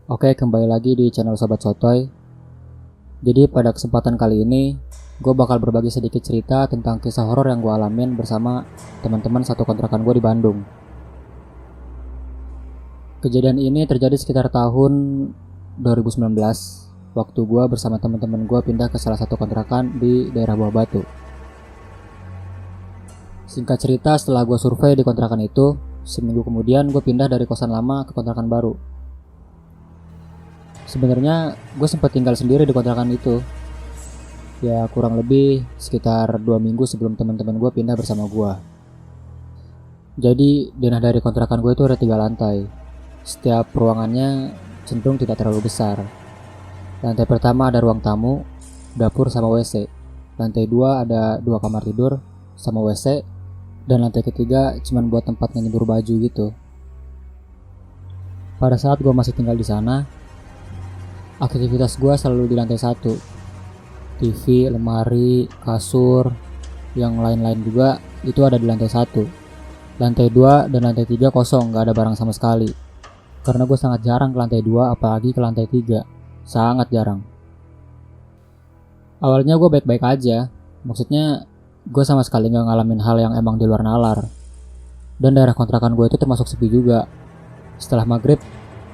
Oke, kembali lagi di channel Sobat Sotoy. Jadi pada kesempatan kali ini, gue bakal berbagi sedikit cerita tentang kisah horor yang gue alamin bersama teman-teman satu kontrakan gue di Bandung. Kejadian ini terjadi sekitar tahun 2019, waktu gue bersama teman-teman gue pindah ke salah satu kontrakan di daerah Buah Batu. Singkat cerita, setelah gue survei di kontrakan itu, seminggu kemudian gue pindah dari kosan lama ke kontrakan baru. Sebenarnya gue sempat tinggal sendiri di kontrakan itu. Ya kurang lebih sekitar 2 minggu sebelum teman-teman gue pindah bersama gue. Jadi denah dari kontrakan gue itu ada 3 lantai. Setiap ruangannya cenderung tidak terlalu besar. Lantai pertama ada ruang tamu, dapur sama WC. Lantai 2 ada 2 kamar tidur sama WC. Dan lantai ketiga cuman buat tempat nyebur baju gitu. Pada saat gue masih tinggal di sana, aktivitas gue selalu di lantai 1. TV, lemari, kasur, yang lain-lain juga itu ada di lantai 1. Lantai 2 dan lantai 3 kosong, gak ada barang sama sekali. Karena gue sangat jarang ke lantai 2, apalagi ke lantai 3. Sangat jarang. Awalnya gue baik-baik aja. Maksudnya gue sama sekali gak ngalamin hal yang emang di luar nalar. Dan daerah kontrakan gue itu termasuk sepi juga. Setelah maghrib,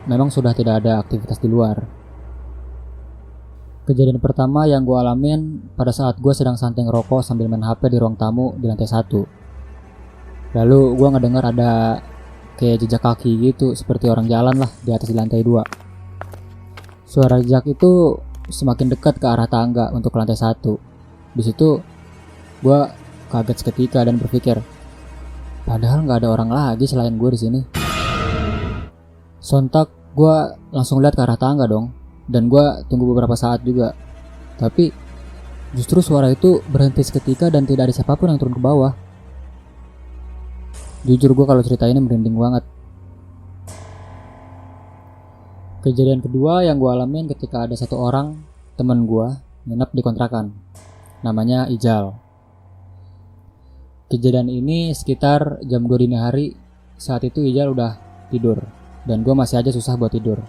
memang sudah tidak ada aktivitas di luar. Kejadian pertama yang gue alamin pada saat gue sedang santai ngerokok sambil main HP di ruang tamu di lantai 1. Lalu gue ngedengar ada kayak jejak kaki gitu, seperti orang jalan lah di atas di lantai 2. Suara jejak itu semakin dekat ke arah tangga untuk lantai 1. Di situ gue kaget seketika dan berpikir, padahal nggak ada orang lagi selain gue di sini. Sontak gue langsung lihat ke arah tangga dong. Dan gue tunggu beberapa saat juga. Tapi justru suara itu berhenti seketika dan tidak ada siapapun yang turun ke bawah. Jujur gue kalau cerita ini merinding banget. Kejadian kedua yang gue alamin ketika ada satu orang teman gue nginep di kontrakan. Namanya Ijal. Kejadian ini sekitar jam 2 dini hari. Saat itu Ijal udah tidur. Dan gue masih aja susah buat tidur.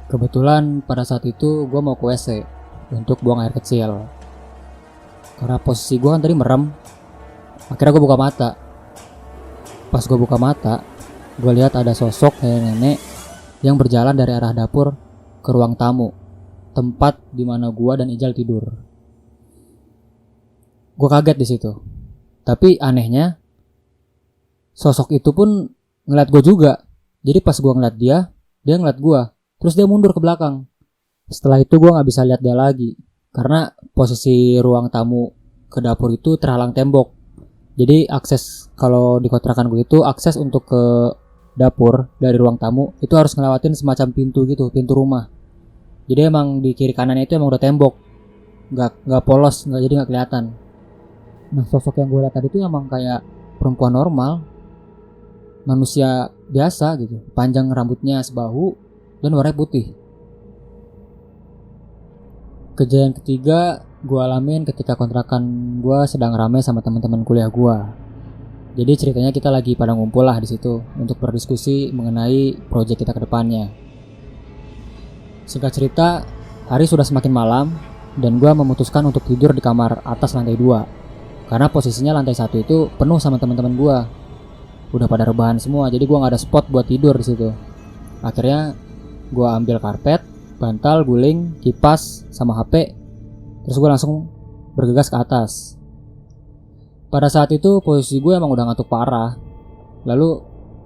Kebetulan pada saat itu gue mau ke WC untuk buang air kecil. Karena posisi gue kan tadi merem, akhirnya gue buka mata. Pas gue buka mata, gue lihat ada sosok nenek yang berjalan dari arah dapur ke ruang tamu, tempat di mana gue dan Ijal tidur. Gue kaget di situ. Tapi anehnya, sosok itu pun ngeliat gue juga. Jadi pas gue ngeliat dia ngeliat gue. Terus dia mundur ke belakang. Setelah itu gue gak bisa lihat dia lagi. Karena posisi ruang tamu ke dapur itu terhalang tembok. Jadi akses kalau di kontrakan gue itu akses untuk ke dapur dari ruang tamu itu harus ngelewatin semacam pintu gitu, pintu rumah. Jadi emang di kiri kanannya itu emang udah tembok. Gak polos, jadi gak kelihatan. Nah sosok yang gue lihat tadi itu emang kayak perempuan normal. Manusia biasa gitu. Panjang rambutnya sebahu dan warnanya putih. Kejadian ketiga gue alamin ketika kontrakan gue sedang ramai sama teman-teman kuliah gue. Jadi ceritanya kita lagi pada ngumpul lah di situ untuk berdiskusi mengenai proyek kita ke depannya. Singkat cerita, hari sudah semakin malam dan gue memutuskan untuk tidur di kamar atas lantai 2. Karena posisinya lantai 1 itu penuh sama teman-teman gue. Udah pada rebahan semua, jadi gue nggak ada spot buat tidur di situ. Akhirnya gue ambil karpet, bantal, guling, kipas, sama HP. Terus gue langsung bergegas ke atas. Pada saat itu posisi gue emang udah ngantuk parah. Lalu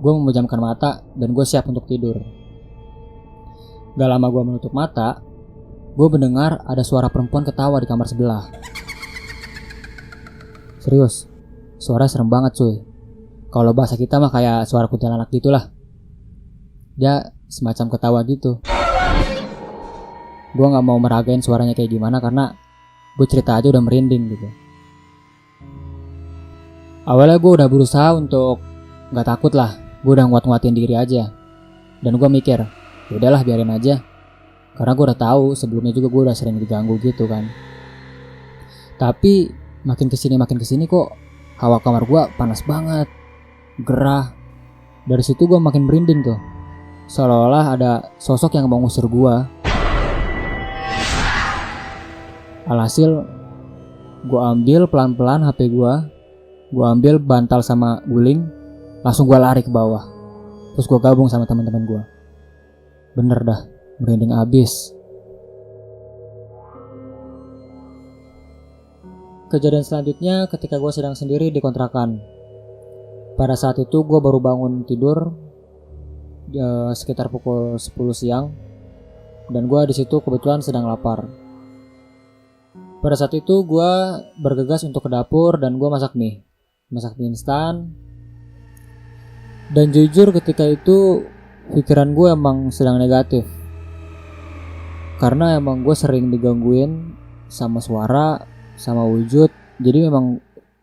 gue memejamkan mata dan gue siap untuk tidur. Gak lama gue menutup mata, gue mendengar ada suara perempuan ketawa di kamar sebelah. Serius, suara serem banget cuy. Kalau bahasa kita mah kayak suara kuntilanak gitulah. Dia semacam ketawa gitu. Gue gak mau meragain suaranya kayak gimana karena gue cerita aja udah merinding gitu. Awalnya gue udah berusaha untuk gak takut lah. Gue udah nguat-nguatin diri aja. Dan gue mikir, yaudahlah biarin aja. Karena gue udah tahu sebelumnya juga gue udah sering diganggu gitu kan. Tapi makin kesini kok hawa kamar gue panas banget, gerah. Dari situ gue makin merinding tuh. seolah-olah ada sosok yang mau ngusir gue. Alhasil gue ambil pelan-pelan HP gue ambil bantal sama guling, langsung gue lari ke bawah. Terus gue gabung sama teman-teman gue. Bener dah, merinding abis. Kejadian selanjutnya ketika gue sedang sendiri di kontrakan. Pada saat itu gue baru bangun tidur sekitar pukul 10 siang, dan gue di situ kebetulan sedang lapar. Pada saat itu gue bergegas untuk ke dapur dan gue masak mie instan. Dan jujur ketika itu pikiran gue emang sedang negatif, karena emang gue sering digangguin sama suara, sama wujud. Jadi memang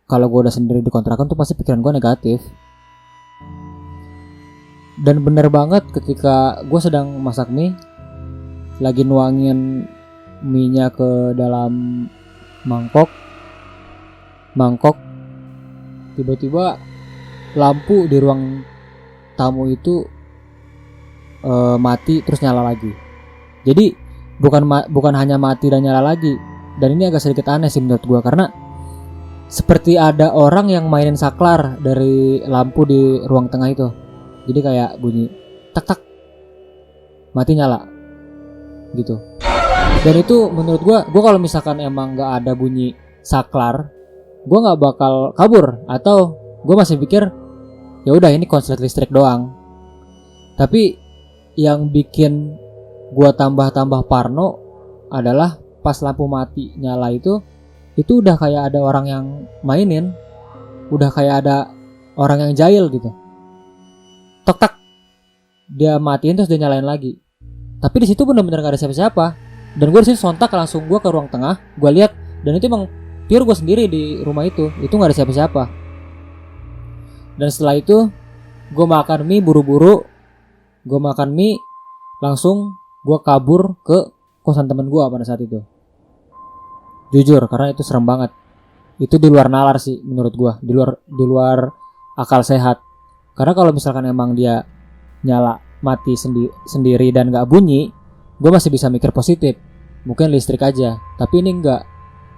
kalau gue udah sendiri di kontrakan tuh pasti pikiran gue negatif. Dan bener banget ketika gue sedang masak mie, lagi nuangin mie-nya ke dalam mangkok, tiba-tiba lampu di ruang tamu itu mati terus nyala lagi. Jadi bukan hanya mati dan nyala lagi. Dan ini agak sedikit aneh sih menurut gue, karena seperti ada orang yang mainin saklar dari lampu di ruang tengah itu. Jadi kayak bunyi tak tak, mati nyala gitu. Dan itu menurut gue kalau misalkan emang gak ada bunyi saklar, gue gak bakal kabur, atau gue masih pikir ya udah ini konslet listrik doang. Tapi yang bikin gue tambah parno adalah pas lampu mati nyala itu udah kayak ada orang yang mainin, udah kayak ada orang yang jahil gitu. Tok tak, dia matiin terus dia nyalain lagi. Tapi di situ benar-benar gak ada siapa-siapa. Dan gue di situ sontak langsung gue ke ruang tengah, gue lihat, dan itu emang pure gue sendiri di rumah itu gak ada siapa-siapa. Dan setelah itu gue makan mie buru-buru, langsung gue kabur ke kosan temen gue pada saat itu. Jujur, karena itu serem banget. Itu di luar nalar sih menurut gue, di luar akal sehat. Karena kalau misalkan emang dia nyala mati sendiri dan gak bunyi, gue masih bisa mikir positif, mungkin listrik aja. Tapi ini enggak,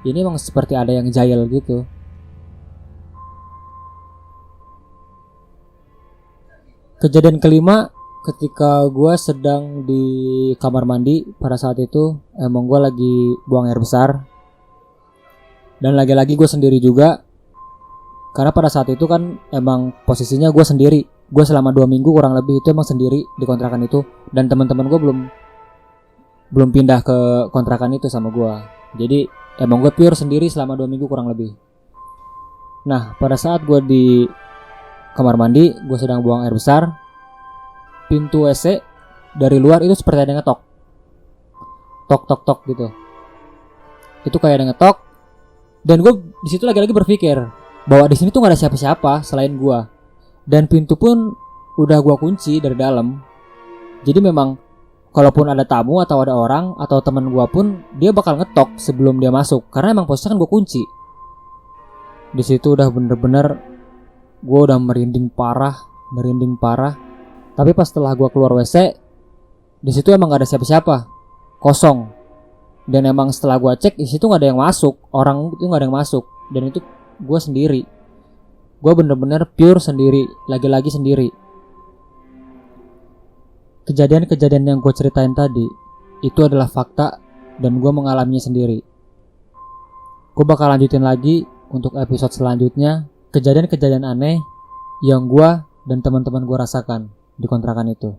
ini emang seperti ada yang jahil gitu. Kejadian kelima, ketika gue sedang di kamar mandi. Pada saat itu emang gue lagi buang air besar, dan lagi-lagi gue sendiri juga. Karena pada saat itu kan emang posisinya gue sendiri. Gue selama 2 minggu kurang lebih itu emang sendiri di kontrakan itu, dan teman-teman gue belum pindah ke kontrakan itu sama gue. Jadi emang gue pure sendiri selama 2 minggu kurang lebih. Nah, pada saat gue di kamar mandi, gue sedang buang air besar, pintu WC dari luar itu seperti ada yang ngetok. Tok tok tok gitu. Itu kayak ada yang ngetok. Dan gue di situ lagi-lagi berpikir bahwa di sini tuh gak ada siapa-siapa selain gue. Dan pintu pun udah gue kunci dari dalam. Jadi memang kalaupun ada tamu atau ada orang atau teman gue pun, dia bakal ngetok sebelum dia masuk, karena emang posisinya kan gue kunci. Di situ udah bener-bener gue udah merinding parah. Tapi pas setelah gue keluar WC, di situ emang gak ada siapa-siapa, kosong. Dan emang setelah gue cek, di situ gak ada yang masuk, orang itu gak ada yang masuk. Dan itu gue sendiri. Gue bener-bener pure sendiri, lagi-lagi sendiri. Kejadian-kejadian yang gue ceritain tadi itu adalah fakta, dan gue mengalaminya sendiri. Gue bakal lanjutin lagi untuk episode selanjutnya kejadian-kejadian aneh yang gue dan teman-teman gue rasakan di kontrakan itu.